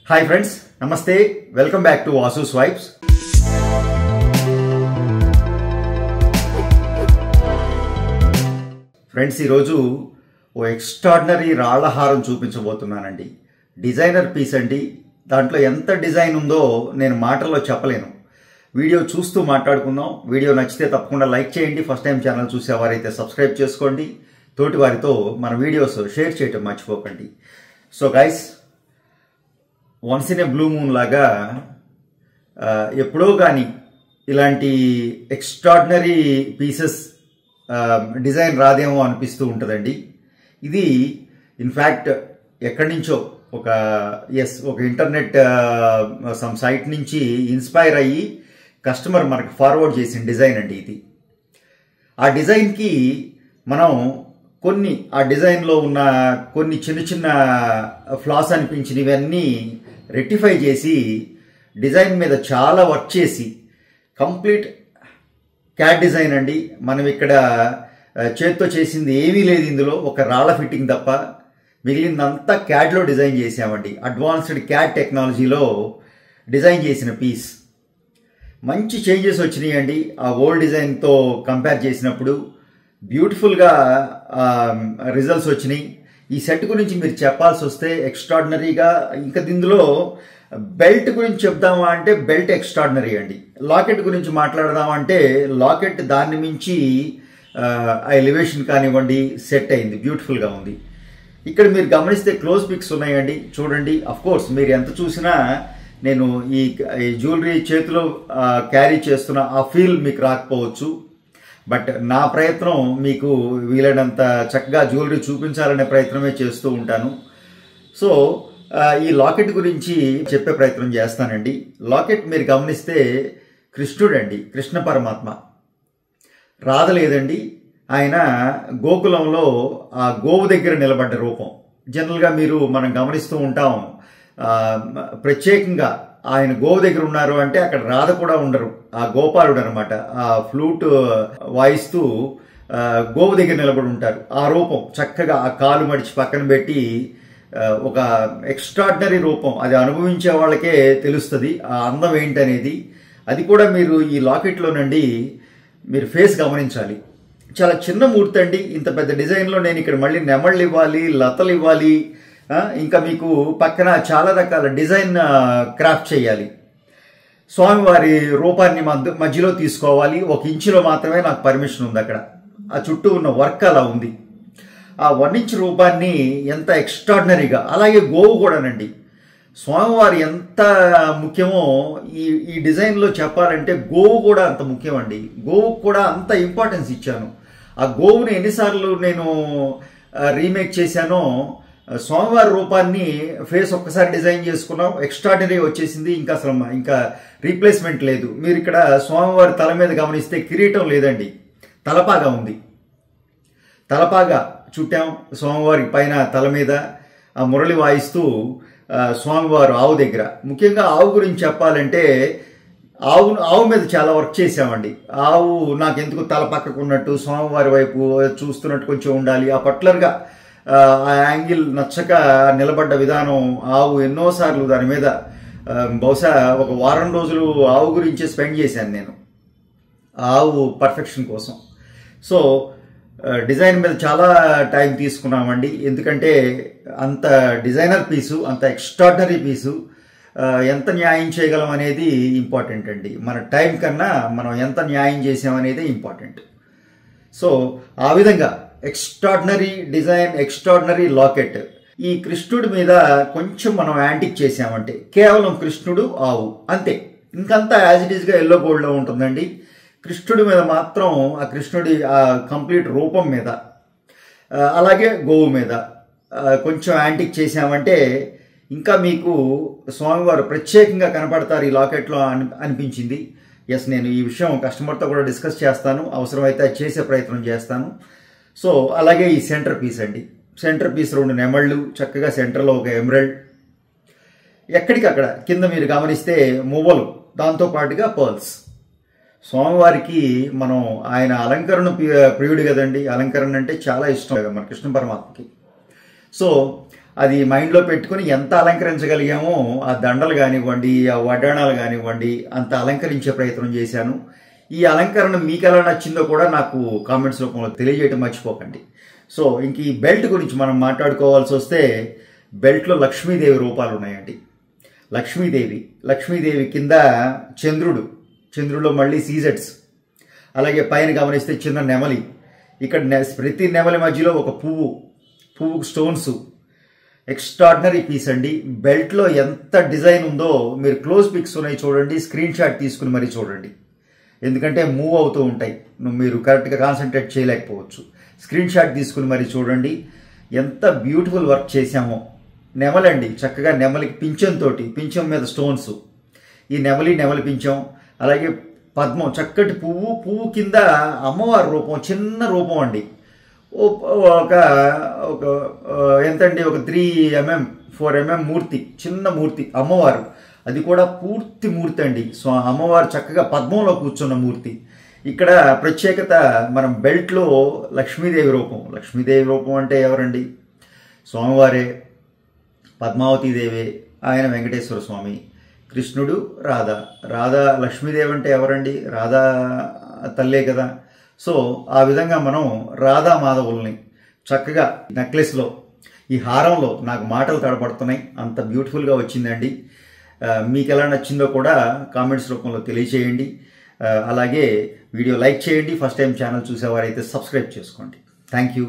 Hi friends, Namaste, welcome back to Vasu Swipes. Friends ఈరోజు ఓ extraordinary రాళ్ల హారం చూపించబోతున్నానండి. Designer piece అండి. దాంట్లో ఎంత డిజైన్ ఉందో నేను మాటల్లో చెప్పలేను. వీడియో చూస్తూ మాట్లాడుకుందాం. వీడియో నచ్చితే తప్పకుండా లైక్ చేయండి. ఫస్ట్ టైం ఛానల్ చూసేవారైతే సబ్స్క్రైబ్ చేసుకోండి. తోటి వారితో మన వీడియోస్ షేర్ చేయటం మర్చిపోకండి. So guys, once in a blue moon లాగా ఎప్పుడో కానీ ఇలాంటి ఎక్స్ట్రాడినరీ పీసెస్ డిజైన్ రాదేమో అనిపిస్తూ ఉంటుందండి. ఇది ఇన్ఫ్యాక్ట్ ఎక్కడి నుంచో ఒక ఇంటర్నెట్ సమ్ సైట్ నుంచి ఇన్స్పైర్ అయ్యి కస్టమర్ మనకు ఫార్వర్డ్ చేసిన డిజైన్ అండి ఇది. ఆ డిజైన్కి మనం ఆ డిజైన్లో ఉన్న కొన్ని చిన్న చిన్న ఫ్లాస్ అనిపించినవన్నీ రెక్టిఫై చేసి డిజైన్ మీద చాలా వర్క్ చేసి కంప్లీట్ క్యాట్ డిజైన్ అండి. మనం ఇక్కడ చేత్తో చేసింది ఏమీ లేదు. ఇందులో ఒక రాళ్ళ ఫిట్టింగ్ తప్ప మిగిలిందంతా క్యాడ్లో డిజైన్ చేసామండి. అడ్వాన్స్డ్ క్యాడ్ టెక్నాలజీలో డిజైన్ చేసిన పీస్. మంచి చేంజెస్ వచ్చినాయండి ఆ ఓల్డ్ డిజైన్తో కంపేర్ చేసినప్పుడు. బ్యూటిఫుల్గా రిజల్ట్స్ వచ్చినాయి. ఈ సెట్ గురించి మీరు చెప్పాల్సి వస్తే ఎక్స్ట్రాడినరీగా, ఇంకా ఇందులో బెల్ట్ గురించి చెప్దామా అంటే బెల్ట్ ఎక్స్ట్రాడినరీ అండి. లాకెట్ గురించి మాట్లాడదామా అంటే లాకెట్ దాన్ని మించి ఆ ఎలివేషన్ కానివ్వండి సెట్ అయింది, బ్యూటిఫుల్గా ఉంది. ఇక్కడ మీరు గమనిస్తే క్లోజ్ పిక్స్ ఉన్నాయండి, చూడండి. అఫ్కోర్స్ మీరు ఎంత చూసినా నేను ఈ జ్యువెలరీ చేతిలో క్యారీ చేస్తున్న ఆ ఫీల్ మీకు రాకపోవచ్చు. బట్ నా ప్రయత్నం మీకు వీలైనంత చక్కగా జ్యువెలరీ చూపించాలనే ప్రయత్నమే చేస్తూ ఉంటాను. సో ఈ లాకెట్ గురించి చెప్పే ప్రయత్నం చేస్తానండి. లాకెట్ మీరు గమనిస్తే కృష్ణుడు అండి, కృష్ణ పరమాత్మ. రాధలేదండి, ఆయన గోకులంలో ఆ గోవు దగ్గర నిలబడ్డ రూపం. జనరల్గా మనం గమనిస్తూ ఉంటాం, ప్రత్యేకంగా ఆయన గోవు దగ్గర ఉన్నారు అంటే అక్కడ రాధ కూడా ఉండరు, ఆ గోపాలుడు అనమాట. ఆ ఫ్లూట్ వాయిస్తూ గోవు దగ్గర నిలబడి ఉంటారు. ఆ రూపం చక్కగా ఆ కాలు మడిచి పక్కన పెట్టి ఒక ఎక్స్ట్రాడినరీ రూపం. అది అనుభవించే వాళ్ళకే తెలుస్తుంది ఆ అందం ఏంటనేది. అది కూడా మీరు ఈ లాకెట్లోనండి మీరు ఫేస్ గమనించాలి. చాలా చిన్న మూర్తి అండి. ఇంత పెద్ద డిజైన్లో నేను ఇక్కడ మళ్ళీ నెమళ్ళు ఇవ్వాలి, లతలు ఇవ్వాలి, ఇంకా మీకు పక్కన చాలా రకాల డిజైన్ క్రాఫ్ట్ చేయాలి. స్వామివారి రూపాన్ని మధ్యలో తీసుకోవాలి. 1 ఇంచులో మాత్రమే నాకు పర్మిషన్ ఉంది. అక్కడ ఆ చుట్టూ ఉన్న వర్క్ అలా ఉంది. ఆ 1 ఇంచ్ రూపాన్ని ఎంత ఎక్స్ట్రాడినరీగా, అలాగే గోవు కూడానండి. స్వామివారి ఎంత ముఖ్యమో ఈ డిజైన్లో చెప్పాలంటే గోవు కూడా అంత ముఖ్యమండి. గోవుకు కూడా అంత ఇంపార్టెన్స్ ఇచ్చాను. ఆ గోవుని ఎన్నిసార్లు నేను రీమేక్ చేశానో, స్వామివారి రూపాన్ని ఫేస్ ఒక్కసారి డిజైన్ చేసుకున్నాం, ఎక్స్ట్రాడినరీ వచ్చేసింది. ఇంకా రీప్లేస్మెంట్ లేదు. మీరు ఇక్కడ స్వామివారి తల మీద గమనిస్తే కిరీటం లేదండి, తలపాగా ఉంది. తలపాగా చుట్టాం స్వామివారి పైన తల మీద. ఆ మురళి వాయిస్తూ స్వామివారు ఆవు దగ్గర. ముఖ్యంగా ఆవు గురించి చెప్పాలంటే ఆవు మీద చాలా వర్క్ చేసామండి. ఆవు నాకెందుకు తల పక్కకు ఉన్నట్టు, స్వామివారి వైపు చూస్తున్నట్టు కొంచెం ఉండాలి. ఆ పర్టికులర్గా ఆ యాంగిల్ నచ్చక నిలబడ్డ విధానం, ఆవు ఎన్నోసార్లు దాని మీద బహుశా ఒక వారం రోజులు ఆవు గురించే స్పెండ్ చేశాను నేను, ఆవు పర్ఫెక్షన్ కోసం. సో డిజైన్ మీద చాలా టైం తీసుకున్నామండి. ఎందుకంటే అంత డిజైనర్ పీసు, అంత ఎక్స్ట్రాడినరీ పీసు ఎంత న్యాయం చేయగలం అనేది ఇంపార్టెంట్ అండి. మన టైం కన్నా మనం ఎంత న్యాయం చేసామనేది ఇంపార్టెంట్. సో ఆ విధంగా ఎక్స్ట్రాడినరీ డిజైన్, ఎక్స్ట్రాడినరీ లాకెట్. ఈ కృష్ణుడి మీద కొంచెం మనం యాంటిక్ చేసామంటే కేవలం కృష్ణుడు, ఆవు అంతే. ఇంకంతా యాజ్ ఇట్ ఈస్గా ఎల్లో గోల్డ్లో ఉంటుందండి. కృష్ణుడి మీద మాత్రం ఆ కృష్ణుడి ఆ కంప్లీట్ రూపం మీద, అలాగే గోవు మీద కొంచెం యాంటిక్ చేసామంటే ఇంకా మీకు స్వామివారు ప్రత్యేకంగా కనపడతారు ఈ లాకెట్లో అనిపించింది. ఎస్, నేను ఈ విషయం కస్టమర్తో కూడా డిస్కస్ చేస్తాను, అవసరమైతే అది చేసే ప్రయత్నం చేస్తాను. సో అలాగే ఈ సెంటర్ పీస్ అండి. సెంటర్ పీస్ 2 నెమళ్ళు, చక్కగా సెంటర్లో ఒక ఎమరల్డ్. ఎక్కడికక్కడ కింద మీరు గమనిస్తే మువ్వలు, దాంతోపాటుగా పర్ల్స్. స్వామివారికి ఆయన అలంకరణ ప్రియుడు కదండి. అలంకరణ అంటే చాలా ఇష్టం మన కృష్ణ పరమాత్మకి. సో అది మైండ్లో పెట్టుకుని ఎంత అలంకరించగలిగామో ఆ దండలు కానివ్వండి, ఆ వడ్డాణాలు కానివ్వండి, అంత అలంకరించే ప్రయత్నం చేశాను. ఈ అలంకరణ మీకు ఎలా నచ్చిందో కూడా నాకు కామెంట్స్ రూపంలో తెలియజేయడం మర్చిపోకండి. సో ఇంక ఈ బెల్ట్ గురించి మనం మాట్లాడుకోవాల్సి వస్తే, బెల్ట్లో లక్ష్మీదేవి రూపాలు ఉన్నాయండి. లక్ష్మీదేవి కింద చంద్రుడిలో మళ్ళీ సీజెట్స్, అలాగే పైన గమనిస్తే చిన్న నెమలి, ఇక్కడ ప్రతి నెమలి మధ్యలో ఒక పువ్వుకు స్టోన్స్. ఎక్స్ట్రాడినరీ పీస్ అండి. బెల్ట్లో ఎంత డిజైన్ ఉందో మీరు క్లోజ్ పిక్స్ ఉన్నాయి చూడండి, స్క్రీన్ షాట్ తీసుకుని మరీ చూడండి, ఎందుకంటే మూవ్ అవుతూ ఉంటాయి, మీరు కరెక్ట్గా కాన్సన్ట్రేట్ చేయలేకపోవచ్చు. స్క్రీన్ షాట్ తీసుకుని మరీ చూడండి ఎంత బ్యూటిఫుల్ వర్క్ చేశామో. నెమలండి, చక్కగా నెమలికి పింఛం మీద స్టోన్స్, ఈ నెమలి పింఛం, అలాగే పద్మం, చక్కటి పువ్వు కింద అమ్మవారి రూపం, చిన్న రూపం అండి. ఒక ఎంతండి, ఒక 3 mm 4 mm మూర్తి, చిన్న మూర్తి అమ్మవారు, అది కూడా పూర్తి మూర్తి అండి. సో అమ్మవారు చక్కగా పద్మంలో కూర్చున్న మూర్తి. ఇక్కడ ప్రత్యేకత, మనం బెల్ట్లో లక్ష్మీదేవి రూపం అంటే ఎవరండి? స్వామివారే, పద్మావతీదేవి, ఆయన వెంకటేశ్వర స్వామి, కృష్ణుడు, రాధా లక్ష్మీదేవి అంటే ఎవరండి? రాధా తల్లే కదా. సో ఆ విధంగా మనం రాధా మాధవుల్ని చక్కగా నెక్లెస్లో, ఈ హారంలో నాకు మాటలు తడబడుతున్నాయి, అంత బ్యూటిఫుల్గా వచ్చిందండి. మీకు ఎలా నచ్చిందో కూడా కామెంట్స్ రూపంలో తెలియచేయండి. అలాగే వీడియో లైక్ చేయండి. ఫస్ట్ టైం ఛానల్ చూసేవారైతే సబ్స్క్రైబ్ చేసుకోండి. Thank you.